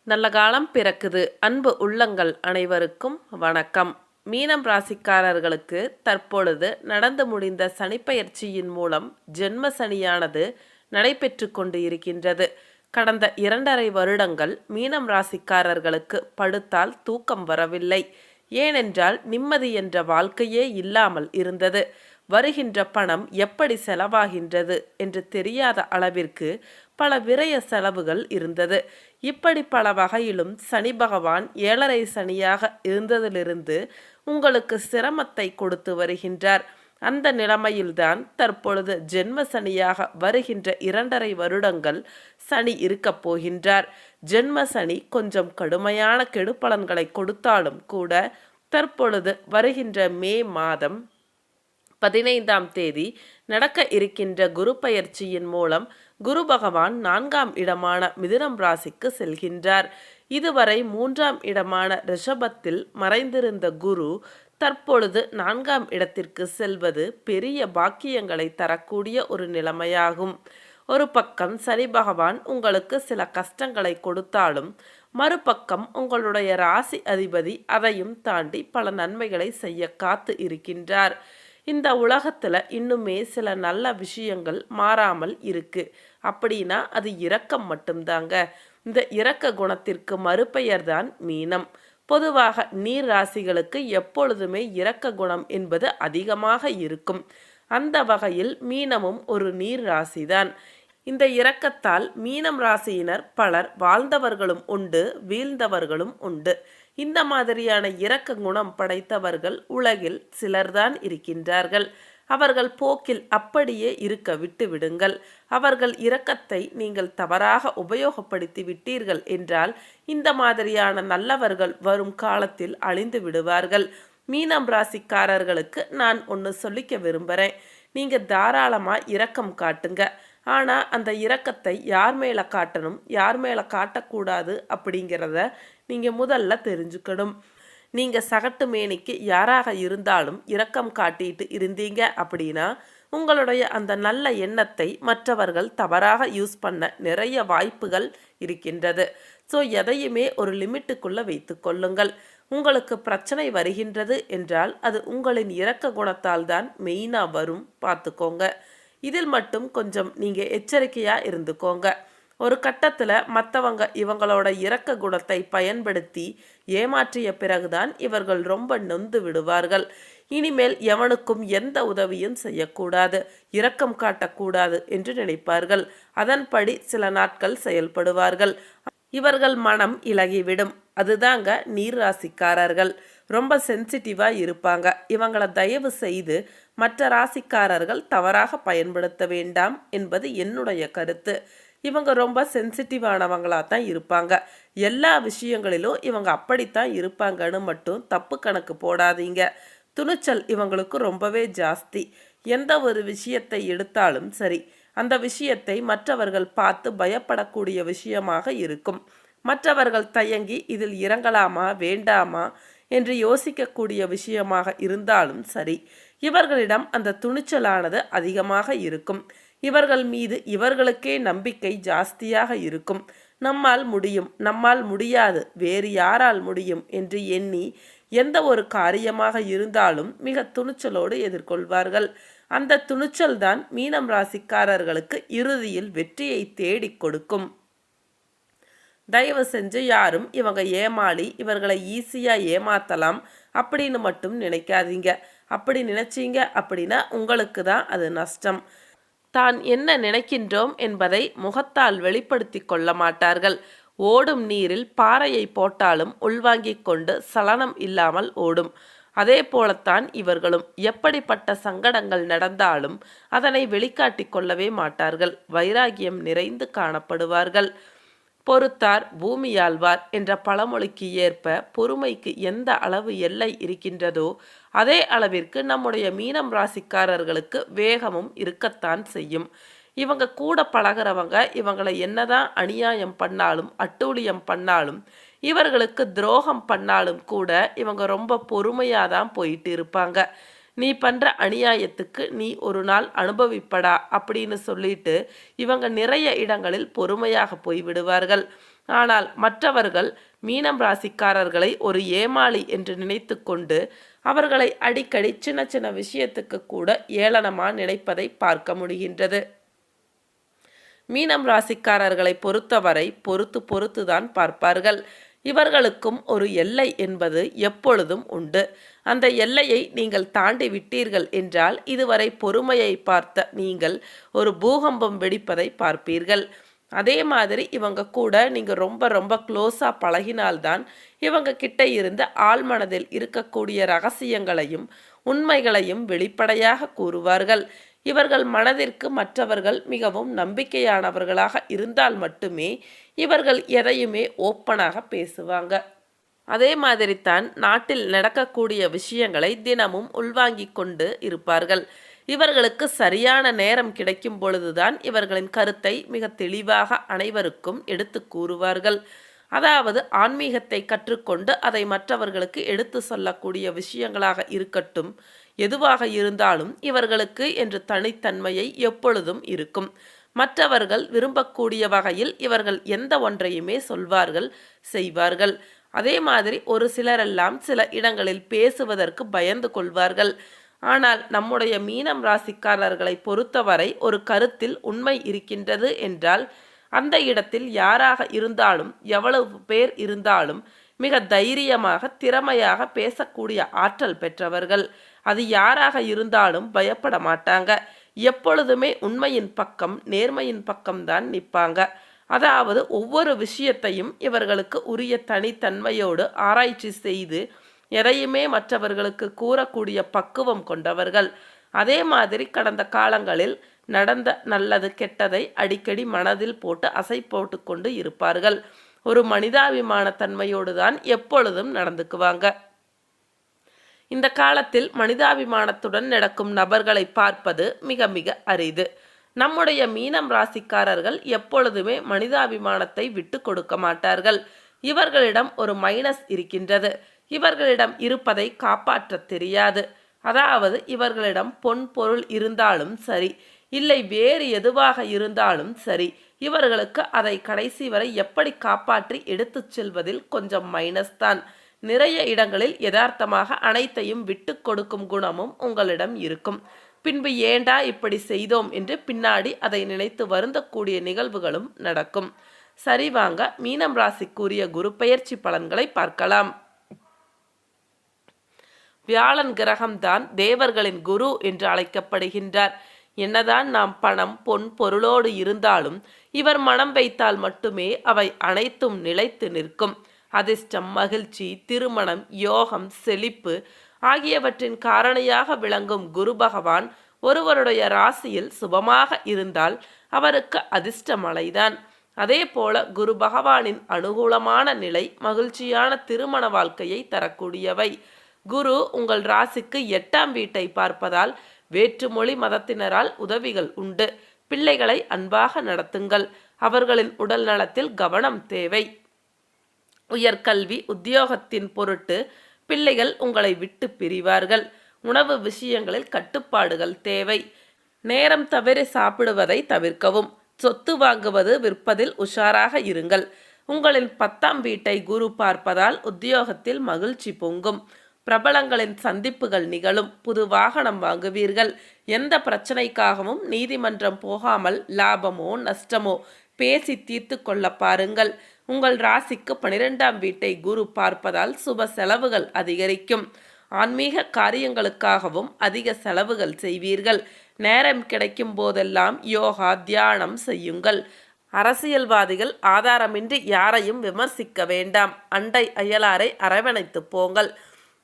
நல்ல காலம் பிறக்குது. அன்பு உள்ளங்கள் அனைவருக்கும் வணக்கம். மீனம் ராசிக்காரர்களுக்கு தற்பொழுது நடந்து முடிந்த சனிப்பெயர்ச்சியின் மூலம் ஜென்ம சனியானது நடைபெற்று கொண்டு இருக்கின்றது. கடந்த 2.5 வருடங்கள் மீனம் ராசிக்காரர்களுக்கு படுத்தால் தூக்கம் வரவில்லை. ஏனென்றால் நிம்மதி என்ற வாழ்க்கையே இல்லாமல் இருந்தது. வருகின்ற பணம் எப்படி செலவாகின்றது என்று தெரியாத அளவிற்கு பல விரய செலவுகள் இருந்தது. இப்படி பல வகையிலும் சனி பகவான் 7.5 சனியாக இருந்ததிலிருந்து உங்களுக்கு சிரமத்தை கொடுத்து வருகின்றார். அந்த நிலைமையில்தான் தற்பொழுது ஜென்ம சனியாக வருகின்ற 2.5 வருடங்கள் சனி இருக்கப் போகின்றார். ஜென்ம சனி கொஞ்சம் கடுமையான கெடுபலன்களை கொடுத்தாலும் கூட தற்பொழுது வருகின்ற மே மாதம் 15ஆம் தேதி நடக்க இருக்கின்ற குரு பயிற்சியின் மூலம் குரு பகவான் 4ஆம் இடமான மிதுனம் ராசிக்கு செல்கின்றார். இதுவரை 3ஆம் இடமான ரிஷபத்தில் மறைந்திருந்த குரு தற்பொழுது 4ஆம் இடத்திற்கு செல்வது பெரிய பாக்கியங்களை தரக்கூடிய ஒரு நிலைமையாகும். ஒரு பக்கம் சனி பகவான் உங்களுக்கு சில கஷ்டங்களை கொடுத்தாலும் மறுபக்கம் உங்களுடைய ராசி அதிபதி அதையும் தாண்டி பல நன்மைகளை செய்ய காத்து இருக்கின்றார். இந்த உலகத்தில் இன்னுமே சில நல்ல விஷயங்கள் மாறாமல் இருக்கு. அப்படின்னா அது இரக்கம் மட்டும்தாங்க. இந்த இரக்க குணத்திற்கு மறுபெயர் தான் மீனம். பொதுவாக நீர் ராசிகளுக்கு எப்பொழுதுமே இரக்க குணம் என்பது அதிகமாக இருக்கும். அந்த வகையில் மீனமும் ஒரு நீர் ராசிதான். இந்த இரக்கத்தால் மீனம் ராசியினர் பலர் வாழ்ந்தவர்களும் உண்டு, வீழ்ந்தவர்களும் உண்டு. இந்த மாதிரியான இரக்க குணம் படைத்தவர்கள் உலகில் சிலர்தான் இருக்கின்றார்கள். அவர்கள் போக்கில் அப்படியே இருக்க விட்டு விடுங்கள். அவர்கள் இரக்கத்தை நீங்கள் தவறாக உபயோகப்படுத்தி விட்டீர்கள் என்றால் இந்த மாதிரியான நல்லவர்கள் வரும் காலத்தில் அழிந்து விடுவார்கள். மீனம் ராசிக்காரர்களுக்கு நான் ஒன்று சொல்லிக்க விரும்புகிறேன். நீங்கள் தாராளமாக இரக்கம் காட்டுங்க. ஆனால் அந்த இரக்கத்தை யார் மேலே காட்டணும், யார் மேலே காட்டக்கூடாது அப்படிங்கிறத நீங்கள் முதல்ல தெரிஞ்சுக்கணும். நீங்கள் சகட்டு மேனிக்கு யாராக இருந்தாலும் இரக்கம் காட்டிட்டு இருந்தீங்க அப்படின்னா உங்களுடைய அந்த நல்ல எண்ணத்தை மற்றவர்கள் தவறாக யூஸ் பண்ண நிறைய வாய்ப்புகள் இருக்கின்றது. ஸோ எதையுமே ஒரு லிமிட்டுக்குள்ளே வைத்து கொள்ளுங்கள். உங்களுக்கு பிரச்சனை வருகின்றது என்றால் அது உங்களின் இரக்க குணத்தால் தான் மெயினாக வரும், பார்த்துக்கோங்க. இதில் மட்டும் கொஞ்சம் நீங்கள் எச்சரிக்கையாக இருந்துக்கோங்க. ஒரு கட்டத்தில் மற்றவங்க இவங்களோட இரக்க குணத்தை பயன்படுத்தி ஏமாற்றிய பிறகுதான் இவர்கள் ரொம்ப நொந்து விடுவார்கள். இனிமேல் எவனுக்கும் எந்த உதவியும் செய்யக்கூடாது, இரக்கம் காட்டக்கூடாது என்று நினைப்பார்கள். அதன்படி சில நாட்கள் செயல்படுவார்கள். இவர்கள் மனம் இலகிவிடும். அதுதாங்க நீர் ராசிக்காரர்கள். ரொம்ப சென்சிட்டிவாக இருப்பாங்க. இவங்களை தயவு செய்து மற்ற ராசிக்காரர்கள் தவறாக பயன்படுத்த வேண்டாம் என்பது என்னுடைய கருத்து. இவங்க ரொம்ப சென்சிட்டிவானவங்களாக தான் இருப்பாங்க. எல்லா விஷயங்களிலும் இவங்க அப்படித்தான் இருப்பாங்கன்னு மட்டும் தப்பு கணக்கு போடாதீங்க. துணிச்சல் இவங்களுக்கு ரொம்பவே ஜாஸ்தி. எந்த ஒரு விஷயத்தை எடுத்தாலும் சரி, அந்த விஷயத்தை மற்றவர்கள் பார்த்து பயப்படக்கூடிய விஷயமாக இருக்கும். மற்றவர்கள் தயங்கி இதில் இறங்கலாமா வேண்டாமா என்று யோசிக்கக்கூடிய விஷயமாக இருந்தாலும் சரி, இவர்களிடம் அந்த துணிச்சலானது அதிகமாக இருக்கும். இவர்கள் மீது இவர்களுக்கே நம்பிக்கை ஜாஸ்தியாக இருக்கும். நம்மால் முடியும், நம்மால் முடியாது, வேறு யாரால் முடியும் என்று எண்ணி எந்த ஒரு காரியமாக இருந்தாலும் மிக துணிச்சலோடு எதிர்கொள்வார்கள். அந்த துணிச்சல் தான் மீனம் ராசிக்காரர்களுக்கு இறுதியில் வெற்றியை தேடி கொடுக்கும். தயவு செஞ்சு யாரும் இவங்க ஏமாளி, இவர்களை ஈஸியாக ஏமாற்றலாம் அப்படின்னு மட்டும் நினைக்காதீங்க. அப்படி நினைச்சீங்க அப்படின்னா உங்களுக்கு தான் அது நஷ்டம். தான் என்ன நினைக்கின்றோம் என்பதை முகத்தால் வெளிப்படுத்தி கொள்ள மாட்டார்கள். ஓடும் நீரில் பாறையை போட்டாலும் உள்வாங்கிக் கொண்டு சலனம் இல்லாமல் ஓடும். அதே போலத்தான் இவர்களும். எப்படிப்பட்ட சங்கடங்கள் நடந்தாலும் அதனை வெளிக்காட்டி கொள்ளவே மாட்டார்கள். வைராகியம் நிறைந்து காணப்படுவார்கள். பொறுத்தார் பூமியாழ்வார் என்ற பழமொழிக்கு ஏற்ப பொறுமைக்கு எந்த அளவு எல்லை இருக்கின்றதோ அதே அளவிற்கு நம்முடைய மீனம் ராசிக்காரர்களுக்கு வேகமும் இருக்கத்தான் செய்யும். இவங்க கூட பழகிறவங்க இவங்களை என்னதான் அநியாயம் பண்ணாலும் அட்டூழியம் பண்ணாலும் இவர்களுக்கு துரோகம் பண்ணாலும் கூட இவங்க ரொம்ப பொறுமையாக தான் போயிட்டு இருப்பாங்க. நீ பண்ணுற அநியாயத்துக்கு நீ ஒரு நாள் அனுபவிப்படா அப்படின்னு சொல்லிட்டு இவங்க நிறைய இடங்களில் பொறுமையாக போய் விடுவார்கள். ஆனால் மற்றவர்கள் மீனம் ராசிக்காரர்களை ஒரு ஏமாளி என்று நினைத்து கொண்டு அவர்களை அடிக்கடி சின்ன சின்ன விஷயத்துக்கு கூட ஏளனமா நினைப்பதை பார்க்க முடிகின்றது. மீனம் ராசிக்காரர்களை பொறுத்தவரை பொறுத்துதான் பார்ப்பார்கள். இவர்களுக்கும் ஒரு எல்லை என்பது எப்பொழுதும் உண்டு. அந்த எல்லையை நீங்கள் தாண்டி விட்டீர்கள் என்றால் இதுவரை பொறுமையை பார்த்த நீங்கள் ஒரு பூகம்பம் வெடிப்பதை பார்ப்பீர்கள். அதே மாதிரி இவங்க கூட நீங்கள் ரொம்ப ரொம்ப க்ளோஸாக பழகினால்தான் இவங்க கிட்ட இருந்து ஆழ்மனதில் இருக்கக்கூடிய ரகசியங்களையும் உண்மைகளையும் வெளிப்படையாக கூறுவார்கள். இவர்கள் மனதிற்கு மற்றவர்கள் மிகவும் நம்பிக்கையானவர்களாக இருந்தால் மட்டுமே இவர்கள் எதையுமே ஓப்பனாக பேசுவாங்க. அதே மாதிரித்தான் நாட்டில் நடக்கக்கூடிய விஷயங்களை தினமும் உள்வாங்கிக் கொண்டு இருப்பார்கள். இவர்களுக்கு சரியான நேரம் கிடைக்கும் பொழுதுதான் இவர்களின் கருத்தை மிக தெளிவாக அனைவருக்கும் எடுத்து கூறுவார்கள். அதாவது ஆன்மீகத்தை கற்றுக்கொண்டு அதை மற்றவர்களுக்கு எடுத்து சொல்லக்கூடிய விஷயங்களாக இருக்கட்டும், எதுவாக இருந்தாலும் இவர்களுக்கு என்று தனித்தன்மையை எப்பொழுதும் இருக்கும். மற்றவர்கள் விரும்பக்கூடிய வகையில் இவர்கள் எந்த ஒன்றையுமே சொல்வார்கள், செய்வார்கள். அதே மாதிரி ஒரு சிலரெல்லாம் சில இடங்களில் பேசுவதற்கு பயந்து கொள்வார்கள். ஆனால் நம்முடைய மீனம் ராசிக்காரர்களை பொறுத்தவரை ஒரு கருத்தில் உண்மை இருக்கின்றது என்றால் அந்த இடத்தில் யாராக இருந்தாலும் எவ்வளவு பேர் இருந்தாலும் மிக தைரியமாக திறமையாக பேசக்கூடிய ஆற்றல் பெற்றவர்கள். அது யாராக இருந்தாலும் பயப்பட மாட்டாங்க. எப்பொழுதுமே உண்மையின் பக்கம் நேர்மையின் பக்கம்தான் நிற்பாங்க. அதாவது ஒவ்வொரு விஷயத்தையும் இவர்களுக்கு உரிய தனித்தன்மையோடு ஆராய்ச்சி செய்து எதையுமே மற்றவர்களுக்கு கூறக்கூடிய பக்குவம் கொண்டவர்கள். அதே மாதிரி கடந்த காலங்களில் நடந்த நல்லது கெட்டதை அடிக்கடி மனதில் போட்டு அசை போட்டு கொண்டு இருப்பார்கள். ஒரு மனிதாபிமான தன்மையோடு தான் எப்பொழுதும் நடந்துக்குவாங்க. இந்த காலத்தில் மனிதாபிமானத்துடன் நடக்கும் நபர்களை பார்ப்பது மிக மிக அரிது. நம்முடைய மீனம் ராசிக்காரர்கள் எப்பொழுதுமே மனிதாபிமானத்தை விட்டு கொடுக்க மாட்டார்கள். இவர்களிடம் ஒரு மைனஸ் இருக்கின்றது. இவர்களிடம் இருப்பதை காப்பாற்ற தெரியாது. அதாவது இவர்களிடம் பொன் பொருள் இருந்தாலும் சரி, இல்லை வேறு எதுவாக இருந்தாலும் சரி, இவர்களுக்கு அதை கடைசி வரை எப்படி காப்பாற்றி எடுத்து செல்வதில் கொஞ்சம் மைனஸ் தான். நிறைய இடங்களில் யதார்த்தமாக அனைத்தையும் விட்டு கொடுக்கும் குணமும் உங்களிடம் இருக்கும். பின்பு ஏண்டா இப்படி செய்தோம் என்று பின்னாடி அதை நினைத்து வருந்தக்கூடிய நிகழ்வுகளும் நடக்கும். சரி, வாங்க மீனம் ராசிக்குரிய குரு பெயர்ச்சி பலன்களை பார்க்கலாம். வியாழன் கிரகம்தான் தேவர்களின் குரு என்று அழைக்கப்படுகின்றார். என்னதான் நாம் பணம் பொன் பொருளோடு இருந்தாலும் இவர் மனம் வைத்தால் மட்டுமே அவை அனைத்தும் நிலைத்து நிற்கும். அதிர்ஷ்டம், மகிழ்ச்சி, திருமணம், யோகம், செழிப்பு ஆகியவற்றின் காரணியாக விளங்கும் குரு பகவான் ஒருவருடைய ராசியில் சுபமாக இருந்தால் அவருக்கு அதிர்ஷ்டமலைதான். அதே போல குரு பகவானின் அனுகூலமான நிலை மகிழ்ச்சியான திருமண வாழ்க்கையை தரக்கூடியவை. குரு உங்கள் ராசிக்கு 8ஆம் வீட்டை பார்ப்பதால் வேற்றுமொழி மதத்தினரால் உதவிகள் உண்டு. பிள்ளைகளை அன்பாக நடத்துங்கள். அவர்களின் உடல் நலத்தில் கவனம் தேவை. உயர்கல்வி உத்தியோகத்தின் பொருட்டு பிள்ளைகள் உங்களை விட்டு பிரிவார்கள். உணவு விஷயங்களில் கட்டுப்பாடுகள் தேவை. நேரம் தவறி சாப்பிடுவதை தவிர்க்கவும். சொத்து வாங்குவது விற்பதில் உஷாராக இருங்கள். உங்களின் 10ஆம் வீட்டை குரு பார்ப்பதால் உத்தியோகத்தில் மகிழ்ச்சி பொங்கும். பிரபலங்களின் சந்திப்புகள் நிகழும். புது வாகனம் வாங்குவீர்கள். எந்த பிரச்சனைக்காகவும் நீதிமன்றம் போகாமல் லாபமோ நஷ்டமோ பேசி தீர்த்து கொள்ள பாருங்கள். உங்கள் ராசிக்கு 12ஆம் வீட்டை குரு பார்ப்பதால் சுப செலவுகள் அதிகரிக்கும். ஆன்மீக காரியங்களுக்காகவும் அதிக செலவுகள் செய்வீர்கள். நேரம் கிடைக்கும் போதெல்லாம் யோகா தியானம் செய்யுங்கள். அரசியல்வாதிகள் ஆதாரமின்றி யாரையும் விமர்சிக்க வேண்டாம். அண்டை அயலாரை அரவணைத்து போங்கள்.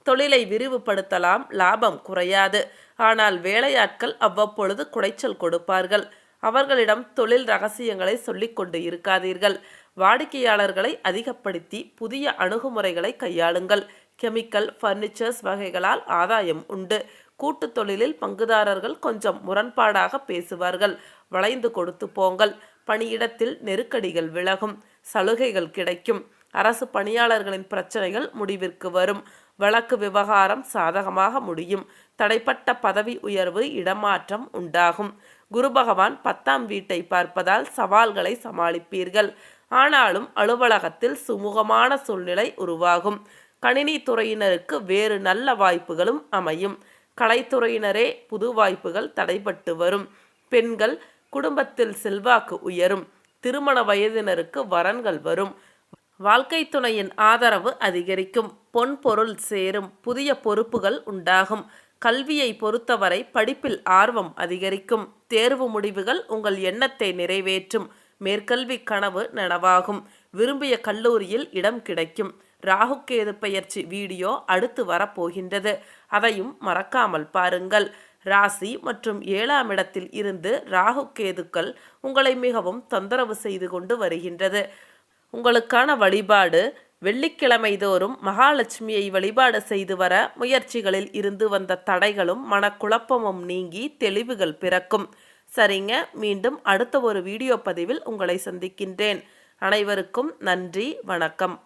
தொழிலை விரிவுபடுத்தலாம், லாபம் குறையாது. ஆனால் வேலையாட்கள் அவ்வப்பொழுது குடைச்சல் கொடுப்பார்கள். அவர்களிடம் தொழில் ரகசியங்களை சொல்லிக் கொண்டு இருக்காதீர்கள். வாடிக்கையாளர்களை அதிகப்படுத்தி புதிய அணுகுமுறைகளை கையாளுங்கள். கெமிக்கல், ஃபர்னிச்சர்ஸ் வகைகளால் ஆதாயம் உண்டு. கூட்டு தொழிலில் பங்குதாரர்கள் கொஞ்சம் முரண்பாடாக பேசுவார்கள். வளைந்து கொடுத்து போங்கள். பணியிடத்தில் நெருக்கடிகள் விலகும். சலுகைகள் கிடைக்கும். அரசு பணியாளர்களின் பிரச்சனைகள் முடிவிற்கு வரும். வழக்கு விவகாரம் சாதகமாக முடியும். தடைப்பட்ட பதவி உயர்வு, இடமாற்றம் உண்டாகும். குரு பகவான் 10ஆம் வீட்டை பார்ப்பதால் சவால்களை சமாளிப்பீர்கள். ஆனாலும் அலுவலகத்தில் சுமூகமான சூழ்நிலை உருவாகும். கணினி துறையினருக்கு வேறு நல்ல வாய்ப்புகளும் அமையும். கலைத்துறையினரே புது வாய்ப்புகள் தடைபட்டு வரும். பெண்கள் குடும்பத்தில் செல்வாக்கு உயரும். திருமண வயதினருக்கு வரன்கள் வரும். வாழ்க்கை துணையின் ஆதரவு அதிகரிக்கும். பொன் பொருள் சேரும். புதிய பொறுப்புகள் உண்டாகும். கல்வியை பொறுத்தவரை படிப்பில் ஆர்வம் அதிகரிக்கும். தேர்வு முடிவுகள் உங்கள் எண்ணத்தை நிறைவேற்றும். மேற்கல்வி கனவு நனவாகும். விரும்பிய கல்லூரியில் இடம் கிடைக்கும். ராகுகேது பெயர்ச்சி வீடியோ அடுத்து வரப்போகின்றது. அதையும் மறக்காமல் பாருங்கள். ராசி மற்றும் 7ஆம் இடத்தில் இருந்து ராகுகேதுக்கள் உங்களை மிகவும் தொந்தரவு செய்து கொண்டு வருகின்றது. உங்களுக்கான வழிபாடு வெள்ளிக்கிழமை தோறும் மகாலட்சுமியை வழிபாடு செய்து வர முயற்சிகளில் இருந்து வந்த தடைகளும் மனக்குழப்பமும் நீங்கி தெளிவுகள் பிறக்கும். சரிங்க, மீண்டும் அடுத்த ஒரு வீடியோ பதிவில் உங்களை சந்திக்கின்றேன். அனைவருக்கும் நன்றி, வணக்கம்.